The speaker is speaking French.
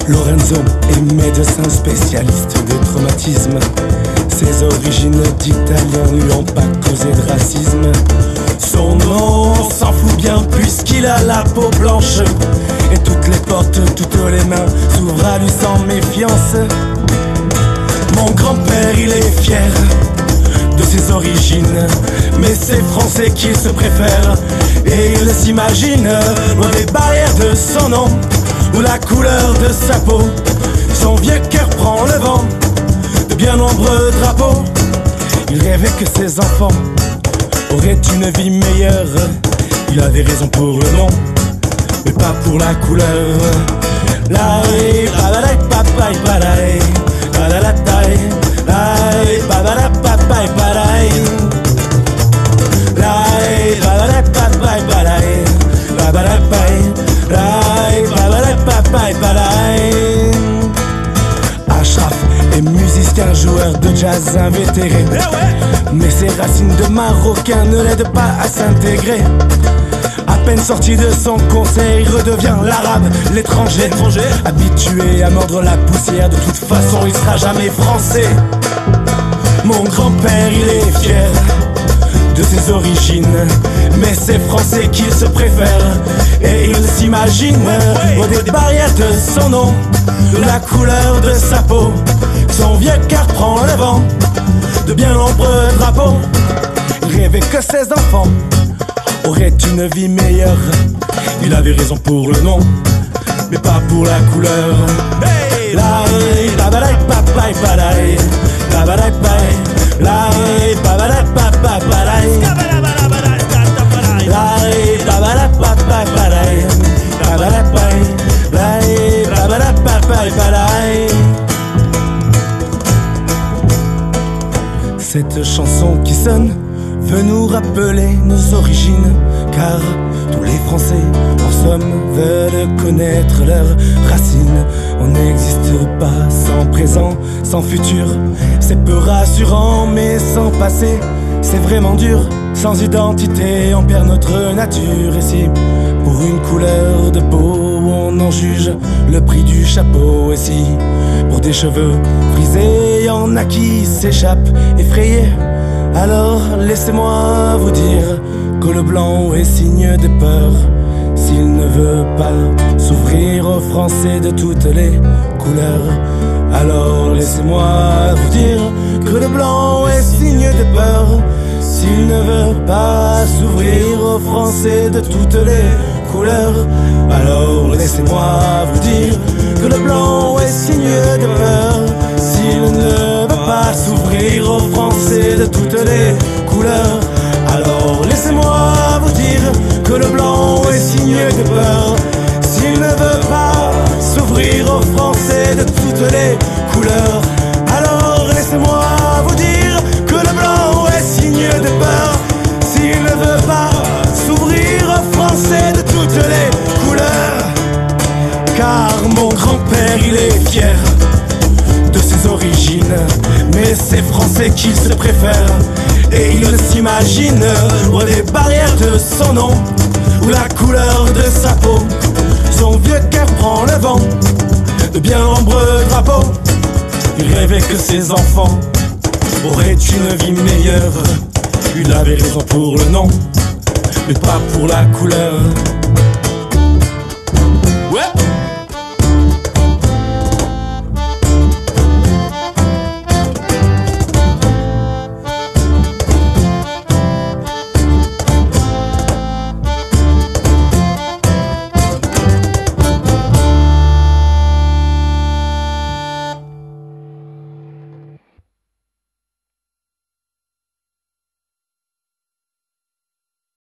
Lorenzo est médecin spécialiste de traumatisme. Ses origines d'Italien lui ont pas causé de racisme. Son nom, on s'en fout bien puisqu'il a la peau blanche. Et toutes les portes, toutes les mains s'ouvrent à lui sans méfiance. Mon grand-père, il est fier de ses origines, mais c'est français qu'il se préfère. Et il s'imagine loin des barrières de son nom ou la couleur de sa peau. Son vieux cœur prend le vent de bien nombreux drapeaux. Il rêvait que ses enfants auraient une vie meilleure. Il avait raison pour le nom, mais pas pour la couleur. La babala papaye balaye, babala taille, la babala papaye balaye, la babala papaye balaye, babala paille, la babala papaye balaye. Ashraf est musicien, joueur de jazz invétéré, mais ses racines de Marocain ne l'aident pas à s'intégrer. À peine sorti de son conseil, redevient l'arabe, l'étranger, habitué à mordre la poussière. De toute façon, il sera jamais français. Mon grand-père, il est fier de ses origines, mais c'est français qu'il se préfère. Et il s'imagine au des barrières de son nom, de la couleur de sa peau. Son vieux cœur prend le vent de bien nombreux drapeaux. Il rêvait que ses enfants auraient une vie meilleure. Il avait raison pour le nom, mais pas pour la couleur. La babalaï papaï balaï, la babalaï paï, la babalaï papaï balaï, la babalaï papaï balaï, la babalaï paï, la babalaï papaï balaï. Cette chanson qui sonne veut nous rappeler nos origines, car tous les Français, en somme, veulent connaître leurs racines. On n'existe pas sans présent, sans futur. C'est peu rassurant, mais sans passé, c'est vraiment dur. Sans identité, on perd notre nature. Et si, pour une couleur de peau, on en juge le prix du chapeau. Et si, pour des cheveux frisés, y en a qui s'échappent effrayés, alors laissez-moi vous dire que le blanc est signe de peur. S'il ne veut pas s'ouvrir aux Français de toutes les couleurs, alors laissez-moi vous dire que le blanc est signe de peur. S'il ne veut pas s'ouvrir aux Français de toutes les couleurs, alors laissez-moi vous dire que le blanc est signe de peur. S'il ne veut pas s'ouvrir aux Français de toutes les couleurs, alors laissez-moi vous dire que le blanc est signe de peur. S'il ne veut pas s'ouvrir aux Français de toutes les couleurs, alors laissez-moi vous dire que le blanc est signe de peur. S'il ne veut pas s'ouvrir aux Français de toutes les couleurs, car mon grand-père il est fier de ses origines, mais c'est français qu'il se préfère. Et il s'imagine aux des barrières de son nom ou la couleur de sa peau. son vieux cœur prend le vent de bien nombreux drapeaux. Il rêvait que ses enfants auraient une vie meilleure. Il avait raison pour le nom, mais pas pour la couleur.